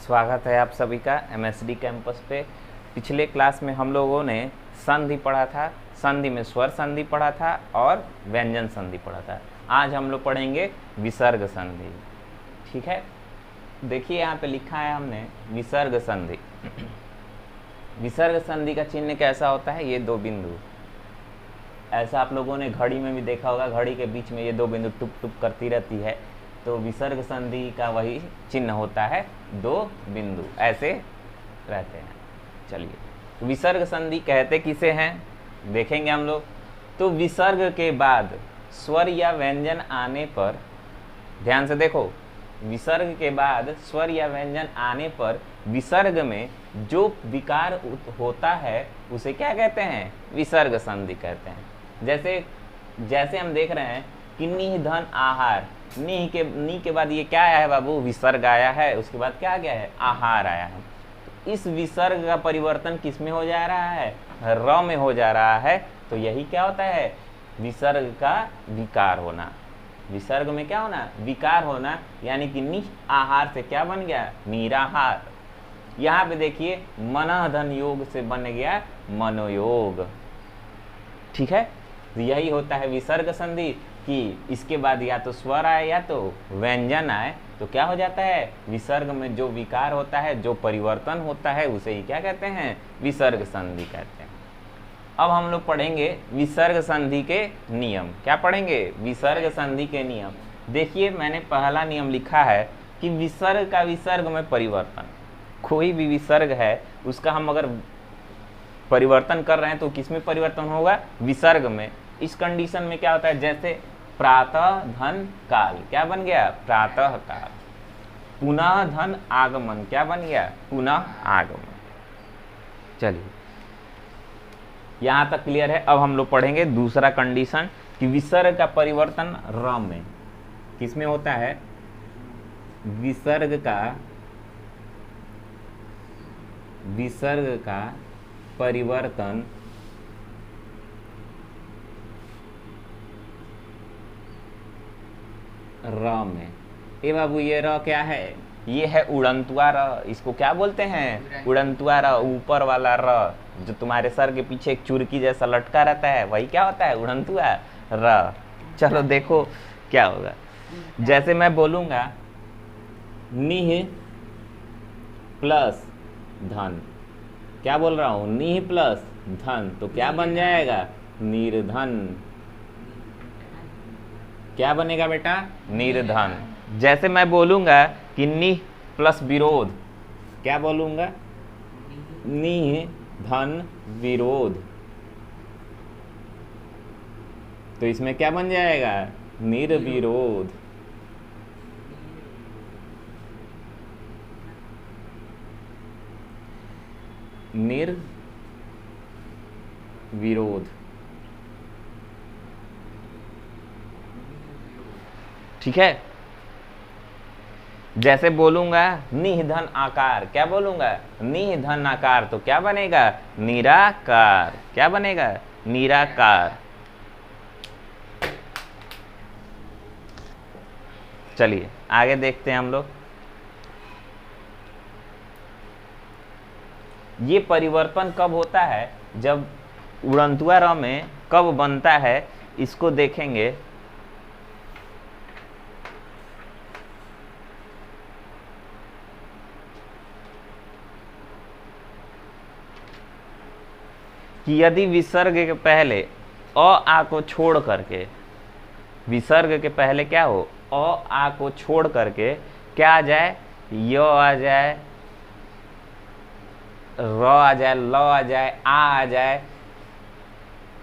स्वागत है आप सभी का एमएसडी कैंपस पे। पिछले क्लास में हम लोगों ने संधि पढ़ा था, संधि में स्वर संधि पढ़ा था और व्यंजन संधि पढ़ा था। आज हम लोग पढ़ेंगे विसर्ग संधि। ठीक है, देखिए यहाँ पे लिखा है हमने विसर्ग संधि। विसर्ग संधि का चिन्ह कैसा होता है? ये दो बिंदु, ऐसा आप लोगों ने घड़ी में भी देखा होगा, घड़ी के बीच में ये दो बिंदु टुक टुक करती रहती है, तो विसर्ग संधि का वही चिन्ह होता है, दो बिंदु ऐसे रहते हैं। चलिए, विसर्ग संधि कहते किसे हैं देखेंगे हम लोग। तो विसर्ग के बाद स्वर या व्यंजन आने पर, ध्यान से देखो, विसर्ग के बाद स्वर या व्यंजन आने पर विसर्ग में जो विकार होता है उसे क्या कहते हैं? विसर्ग संधि कहते हैं। जैसे हम देख रहे हैं कि निह धन आहार, नी के बाद ये क्या आया है बाबू? विसर्ग आया है, उसके बाद क्या आ गया है? आहार आया है। तो इस विसर्ग का परिवर्तन किस में हो जा रहा है? र में हो जा रहा है। तो यही क्या होता है? विसर्ग का विकार होना। विसर्ग में क्या होना? विकार होना, यानी कि निह आहार से क्या बन गया? निराहार। यहाँ पे देखिए मनः धन योग से बन गया मनोयोग। ठीक है, तो यही होता है विसर्ग संधि कि इसके बाद या तो स्वर आए या तो व्यंजन आए, तो क्या हो जाता है? विसर्ग में जो विकार होता है, जो परिवर्तन होता है, उसे ही क्या कहते हैं? विसर्ग संधि कहते हैं। अब हम लोग पढ़ेंगे विसर्ग संधि के नियम। क्या पढ़ेंगे? विसर्ग संधि के नियम। देखिए, मैंने पहला नियम लिखा है कि विसर्ग का विसर्ग में परिवर्तन। कोई भी विसर्ग है उसका हम अगर परिवर्तन कर रहे हैं तो किसमें परिवर्तन होगा? विसर्ग में। इस कंडीशन में क्या होता है? जैसे प्रातः धन काल, क्या बन गया? प्रातः काल। पुनः धन आगमन, क्या बन गया? पुनः आगमन। चलिए, यहां तक क्लियर है। अब हम लोग पढ़ेंगे दूसरा कंडीशन कि विसर्ग का परिवर्तन र में किसमें होता है? विसर्ग का परिवर्तन र में। ए बाबू, ये र क्या है? ये है उड़ंतुआ र। इसको क्या बोलते हैं? उड़ंतुआ र। ऊपर वाला र जो तुम्हारे सर के पीछे एक चुरकी जैसा लटका रहता है, वही क्या होता है? उड़ंतुआ र। चलो देखो क्या होगा। जैसे मैं बोलूंगा निह प्लस धन, क्या बोल रहा हूं? निह प्लस धन, तो क्या बन जाएगा? निर्धन। क्या बनेगा बेटा? निर्धन। जैसे मैं बोलूंगा कि निह प्लस विरोध, क्या बोलूंगा? निह धन विरोध, तो इसमें क्या बन जाएगा? निर्विरोध। निर्विरोध। ठीक है। जैसे बोलूंगा निधन आकार, क्या बोलूंगा? निधन आकार, तो क्या बनेगा? निराकार। क्या बनेगा? निराकार। चलिए आगे देखते हैं हम लोग। ये परिवर्तन कब होता है? जब उड़ंतुआ र में कब बनता है, इसको देखेंगे। कि यदि विसर्ग के पहले अ आ को छोड़ करके, विसर्ग के पहले क्या हो? अ आ को छोड़ करके क्या आ जाए? य आ जाए, र आ जाए, ल आ जाए, आ जाए,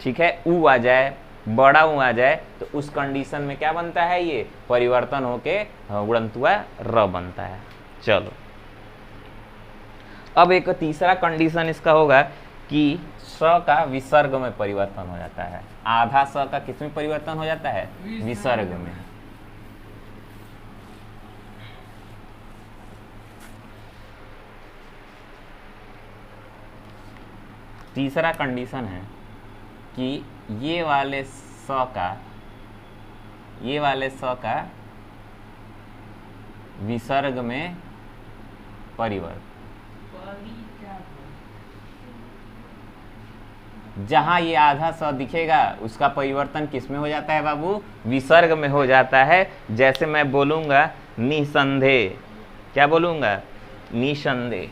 ठीक है, उ आ जाए, बड़ा ऊ आ जाए, तो उस कंडीशन में क्या बनता है? ये परिवर्तन होके उड़ंतुआ र बनता है। चलो, अब एक तीसरा कंडीशन इसका होगा कि स का विसर्ग में परिवर्तन हो जाता है। आधा स का किस में परिवर्तन हो जाता है? विसर्ग में। तीसरा कंडीशन है कि ये वाले स का विसर्ग में परिवर्तन। जहां ये आधा स दिखेगा उसका परिवर्तन किस में हो जाता है बाबू? विसर्ग में हो जाता है। जैसे मैं बोलूंगा निसंदेह, क्या बोलूंगा? निसंदेह।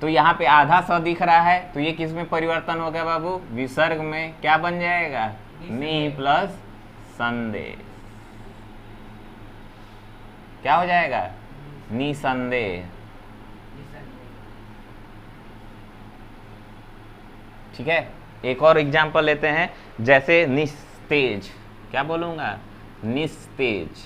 तो यहाँ पे आधा स दिख रहा है, तो ये किस में परिवर्तन हो गया बाबू? विसर्ग में। क्या बन जाएगा? नि प्लस संदेह। क्या हो जाएगा? निसंदेह। ठीक है, एक और एग्जांपल लेते हैं। जैसे निस्तेज, क्या बोलूंगा? निस्तेज।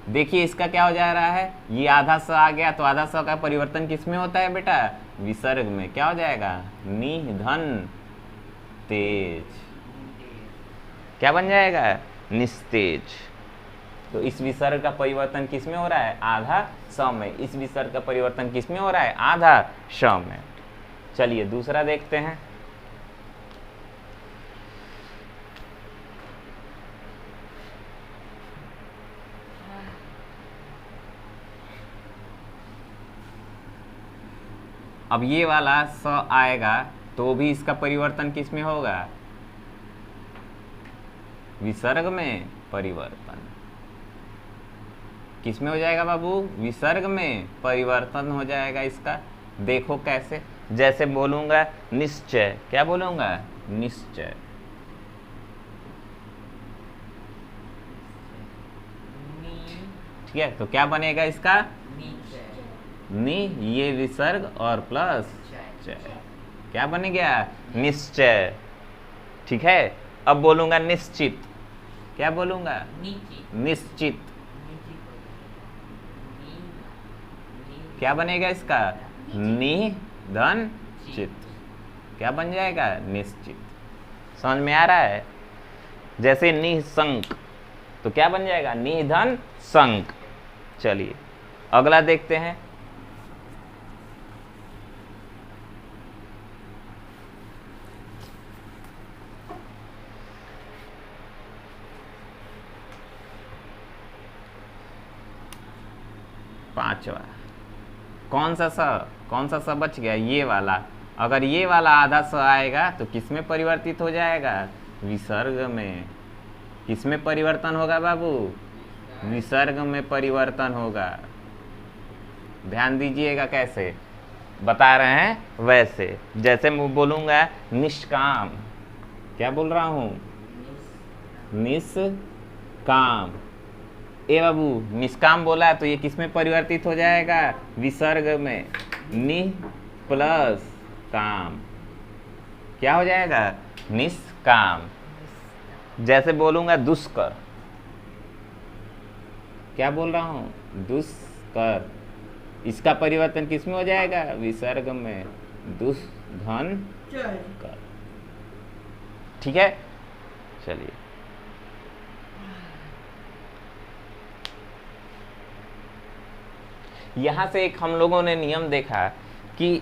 देखिए इसका क्या हो जा रहा है? ये आधा स आ गया, तो आधा स का परिवर्तन किस में होता है बेटा? विसर्ग में। क्या हो जाएगा? निधन तेज। क्या बन जाएगा? निस्तेज। तो इस विसर्ग का परिवर्तन किस में हो रहा है? आधा स में। इस विसर्ग का परिवर्तन किस में हो रहा है? आधा श में। चलिए दूसरा देखते हैं। अब ये वाला स आएगा तो भी इसका परिवर्तन किस में होगा? विसर्ग में परिवर्तन। किस में हो जाएगा बाबू? विसर्ग में परिवर्तन हो जाएगा इसका। देखो कैसे। जैसे बोलूंगा निश्चय, क्या बोलूंगा? निश्चय। ठीक है, तो क्या बनेगा इसका? नि, ये विसर्ग और प्लस चय। क्या बन गया? निश्चय। ठीक है, अब बोलूंगा निश्चित। क्या बोलूंगा? निश्चित। क्या बनेगा इसका? निधन चित। क्या बन जाएगा? निश्चित। समझ में आ रहा है? जैसे निशंक, तो क्या बन जाएगा? निधन संक। चलिए अगला देखते हैं। पांचवा, कौन सा स बच गया? ये वाला। अगर ये वाला आधा स आएगा तो किस में परिवर्तित हो जाएगा? विसर्ग में। किस में परिवर्तन होगा बाबू? विसर्ग में परिवर्तन होगा। ध्यान दीजिएगा कैसे बता रहे हैं वैसे। जैसे मैं बोलूंगा निष्काम, क्या बोल रहा हूं? निष्काम। ए बाबू निष्काम बोला तो ये किस में परिवर्तित हो जाएगा? विसर्ग में। नि प्लस काम। क्या हो जाएगा? निष्काम। जैसे बोलूंगा दुष्कर, क्या बोल रहा हूं? दुष्कर। इसका परिवर्तन किस में हो जाएगा? विसर्ग में। दुष्धन कर। ठीक है, चलिए यहां से एक हम लोगों ने नियम देखा कि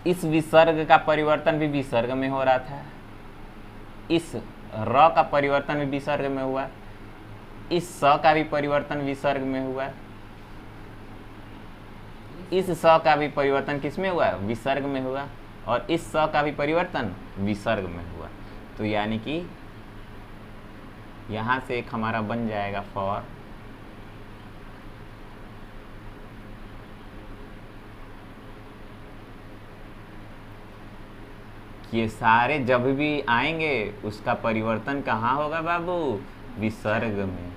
इस विसर्ग का परिवर्तन भी विसर्ग में हो रहा था, इस र का परिवर्तन भी विसर्ग में हुआ, इस स का भी परिवर्तन विसर्ग में हुआ, इस स का भी परिवर्तन किस में हुआ? विसर्ग में हुआ, और इस स का भी परिवर्तन विसर्ग में हुआ। तो यानी कि यहां से एक हमारा बन जाएगा फॉर ये सारे जब भी आएंगे उसका परिवर्तन कहाँ होगा बाबू? विसर्ग में।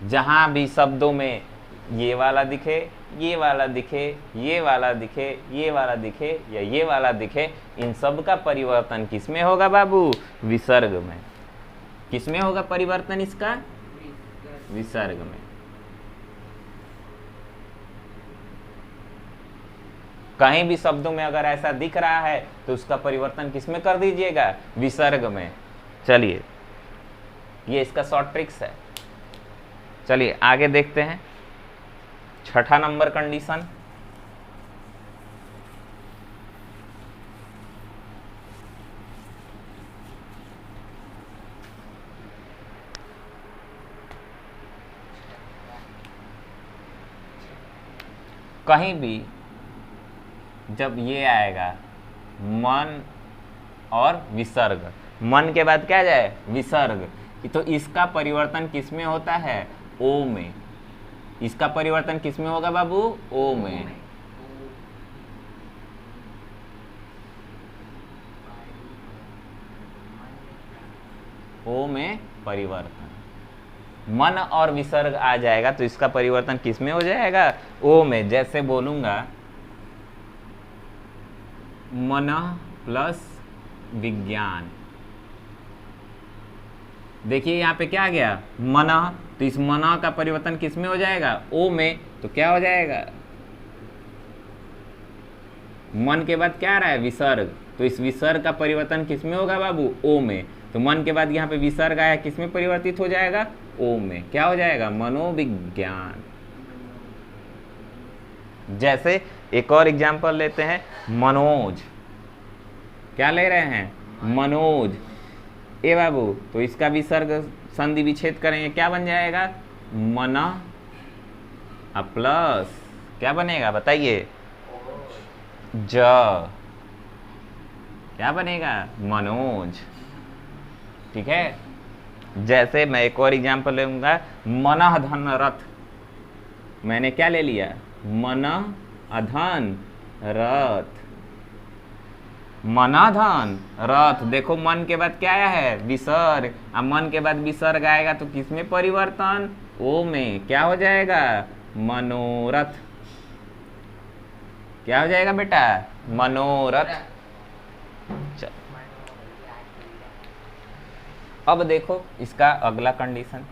जहां भी शब्दों में ये वाला दिखे, ये वाला दिखे, ये वाला दिखे, ये वाला दिखे या ये वाला दिखे, इन सब का परिवर्तन किस में होगा बाबू? विसर्ग में। किस में होगा परिवर्तन इसका? विसर्ग में। कहीं भी शब्दों में अगर ऐसा दिख रहा है तो उसका परिवर्तन किस में कर दीजिएगा? विसर्ग में। चलिए ये इसका शॉर्ट ट्रिक्स है। चलिए आगे देखते हैं। छठा नंबर कंडीशन, कहीं भी जब ये आएगा मन और विसर्ग, मन के बाद क्या आ जाए विसर्ग, तो इसका परिवर्तन किस में होता है ओ में। इसका परिवर्तन किस में होगा बाबू ओ में। ओ में परिवर्तन, मन और विसर्ग आ जाएगा तो इसका परिवर्तन किस में हो जाएगा ओ में। जैसे बोलूंगा मन प्लस विज्ञान, देखिए यहाँ पे क्या आ गया मन, तो इस मन का परिवर्तन किस में हो जाएगा ओ में, तो क्या हो जाएगा मन के बाद क्या आ रहा है विसर्ग, तो इस विसर्ग का परिवर्तन किस में होगा बाबू ओ में। तो मन के बाद यहाँ पे विसर्ग आया किस में परिवर्तित हो जाएगा ओ में, क्या हो जाएगा मनोविज्ञान। जैसे एक और एग्जांपल लेते हैं मनोज, क्या ले रहे हैं मनोज ए बाबू, तो इसका विसर्ग संधि विच्छेद करेंगे क्या बन जाएगा मन प्लस क्या बनेगा बताइए ज, क्या बनेगा मनोज। ठीक है, जैसे मैं एक और एग्जांपल लूंगा मन धन रथ, मैंने क्या ले लिया मन अधन रथ, मनाधन रथ, देखो मन के बाद क्या आया है विसर्ग, अब मन के बाद विसर्ग आएगा तो किसमें परिवर्तन ओ में, क्या हो जाएगा मनोरथ, क्या हो जाएगा बेटा मनोरथ। चल अब देखो इसका अगला कंडीशन,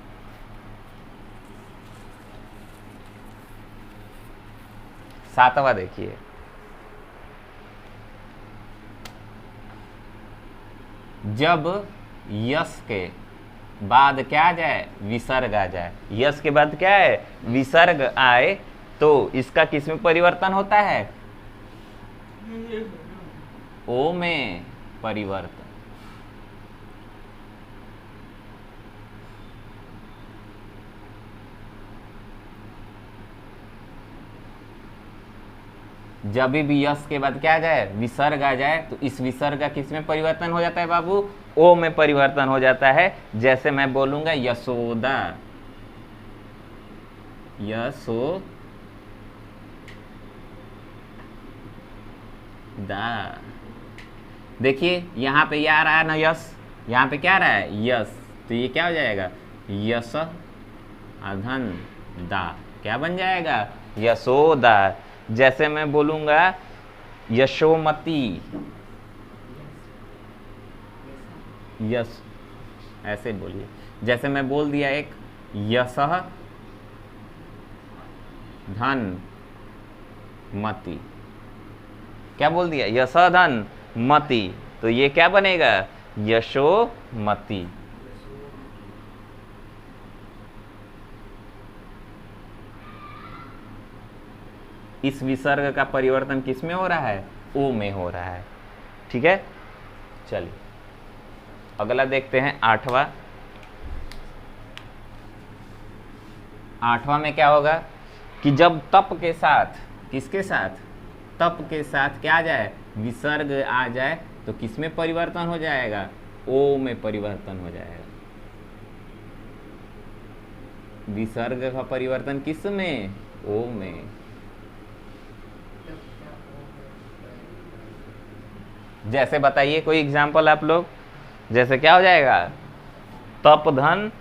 सातवां देखिए, जब यस के बाद क्या आ जाए विसर्ग आ जाए, यस के बाद क्या है विसर्ग आए तो इसका किस में परिवर्तन होता है ओ में परिवर्तन। जब भी यस के बाद क्या आ जाए विसर्ग आ जाए तो इस विसर्ग का किस में परिवर्तन हो जाता है बाबू ओ में परिवर्तन हो जाता है। जैसे मैं बोलूंगा यशोदा, यशोदा, देखिए यहाँ पे ये आ रहा है ना यस, यहाँ पे क्या आ रहा है यस, तो ये क्या हो जाएगा यश अधन दा, क्या बन जाएगा यशोदा। जैसे मैं बोलूंगा यशोमती, यश ऐसे बोलिए, जैसे मैं बोल दिया एक यशः धन मति, क्या बोल दिया यशः धन मति, तो ये क्या बनेगा यशोमती। इस विसर्ग का परिवर्तन किस में हो रहा है ओ में हो रहा है। ठीक है, चलिए अगला देखते हैं आठवां। आठवां में क्या होगा कि जब तप के साथ, किसके साथ तप के साथ क्या आ जाए विसर्ग आ जाए तो किस में परिवर्तन हो जाएगा ओ में परिवर्तन हो जाएगा। विसर्ग का परिवर्तन किस में ओ में। जैसे बताइए कोई एग्जाम्पल आप लोग, जैसे क्या हो जाएगा तप धन,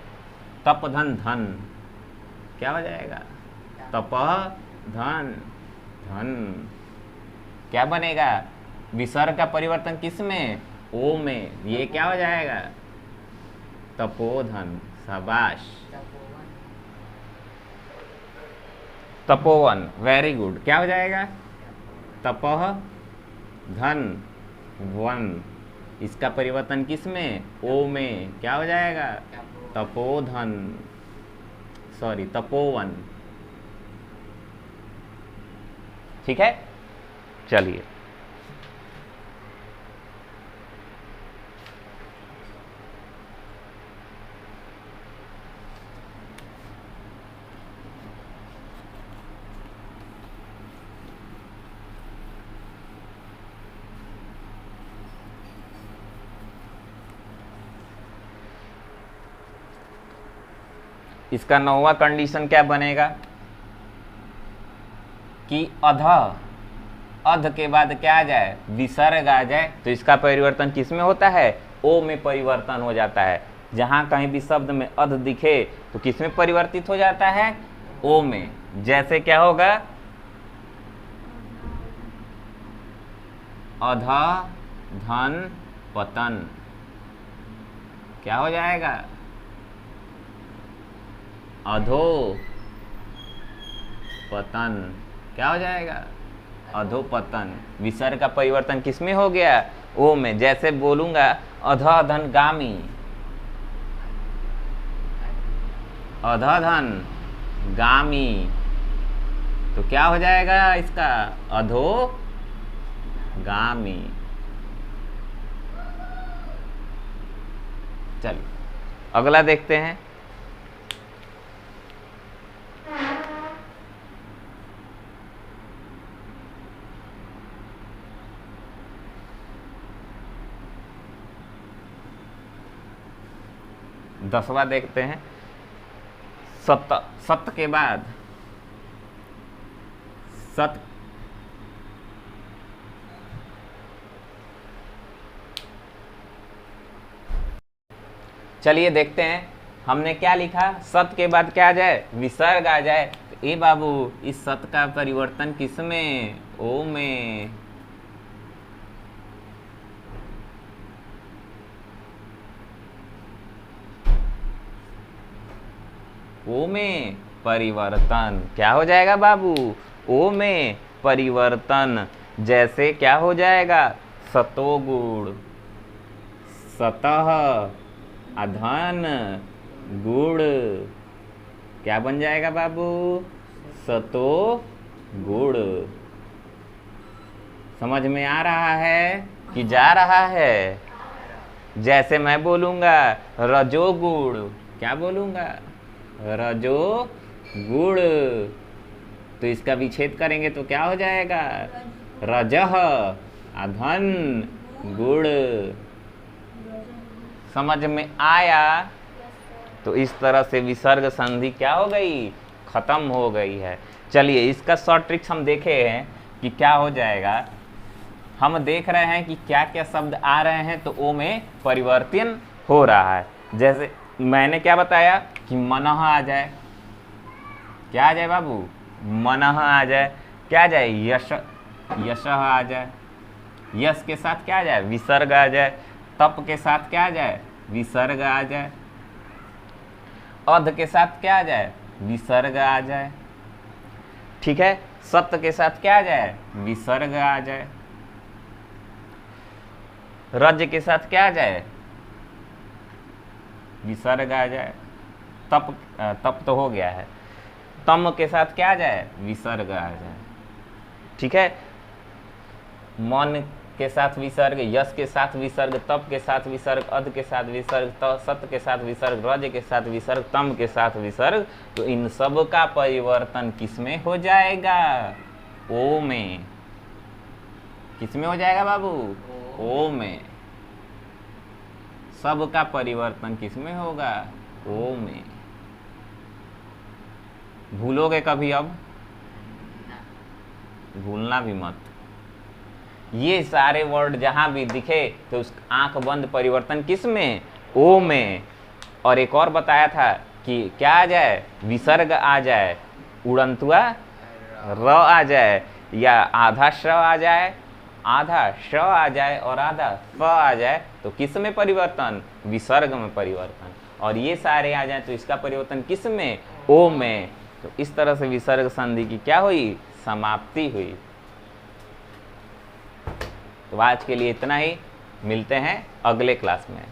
तप धन धन, क्या हो जाएगा तप धन धन, क्या बनेगा विसर्ग का परिवर्तन किस में ओ में, ये क्या हो जाएगा तपोधन, शाबाश तपोवन, वेरी गुड, क्या हो जाएगा तपह धन वन, इसका परिवर्तन किस में ओ में, क्या हो जाएगा तपोधन, सॉरी तपोवन। ठीक है, चलिए इसका 9वां कंडीशन क्या बनेगा कि अध के बाद क्या आ जाए, विसर्ग आ जाए, तो इसका परिवर्तन किस में होता है, ओ में परिवर्तन हो जाता है। जहां कहीं भी शब्द में अध दिखे तो किस में परिवर्तित हो जाता है, ओ में। जैसे क्या होगा, अध धन पतन, क्या हो जाएगा, अधो पतन, क्या हो जाएगा, अधोपतन। विसर्ग का परिवर्तन किस में हो गया, ओ में। जैसे बोलूंगा अधोधन गामी, अधोधन गामी, तो क्या हो जाएगा इसका, अधो गामी। चलिए अगला देखते हैं। दसवां देखते हैं, सत के बाद सत, चलिए देखते हैं हमने क्या लिखा, सत के बाद क्या आ जाए, विसर्ग आ जाए। तो ए बाबू इस सत का परिवर्तन किस में, ओ में। ओ में परिवर्तन, क्या हो जाएगा बाबू, ओ में परिवर्तन। जैसे क्या हो जाएगा, सतोगुण, सतह अधन गुण, क्या बन जाएगा बाबू, सतो गुण। समझ में आ रहा है कि जा रहा है। जैसे मैं बोलूंगा रजोगुण, क्या बोलूंगा, रजो गुण, तो इसका विच्छेद करेंगे तो क्या हो जाएगा, रजह अधन गुण। समझ में आया। तो इस तरह से विसर्ग संधि क्या हो गई, खत्म हो गई है। चलिए इसका शॉर्ट ट्रिक्स हम देखे हैं कि क्या हो जाएगा। हम देख रहे हैं कि क्या क्या शब्द आ रहे हैं तो ओ में परिवर्तन हो रहा है। जैसे मैंने क्या बताया कि मनः आ जाए, क्या आ जाए बाबू, मनः आ जाए। क्या आ जाए, यश, यशः आ जाए। यश के साथ क्या आ जाए, विसर्ग आ जाए। तप के साथ क्या आ जाए, विसर्ग आ जाए। अध के साथ क्या आ जाए, विसर्ग आ जाए। ठीक है, सत्य के साथ क्या आ जाए, विसर्ग आ जाए। रज के साथ क्या आ जाए, विसर्ग आ जाए। तप तो हो गया है। तम के साथ क्या आ जाए, विसर्ग आ जाए। ठीक है, मन के साथ विसर्ग, यश के साथ विसर्ग, तप के साथ विसर्ग, अध के साथ विसर्ग, सत्य के साथ विसर्ग, रज के साथ विसर्ग, तम के साथ विसर्ग। तो इन सब का परिवर्तन किस में हो जाएगा, ओ में। किस में हो जाएगा बाबू, ओ में। सब का परिवर्तन किस में होगा, ओ में। भूलोगे कभी अब, भूलना भी मत। ये सारे वर्ड जहां भी दिखे तो उस आंख बंद परिवर्तन किस में, ओ में। और एक और बताया था कि क्या आ जाए, विसर्ग आ जाए, उड़ंतुआ र आ जाए, या आधा श आ जाए, आधा श आ जाए और आधा फ आ जाए, तो किस में परिवर्तन, विसर्ग में परिवर्तन। और ये सारे आ जाए तो इसका परिवर्तन किस में, ओ में। तो इस तरह से विसर्ग संधि की क्या हुई, समाप्ति हुई। तो आज के लिए इतना ही, मिलते हैं अगले क्लास में।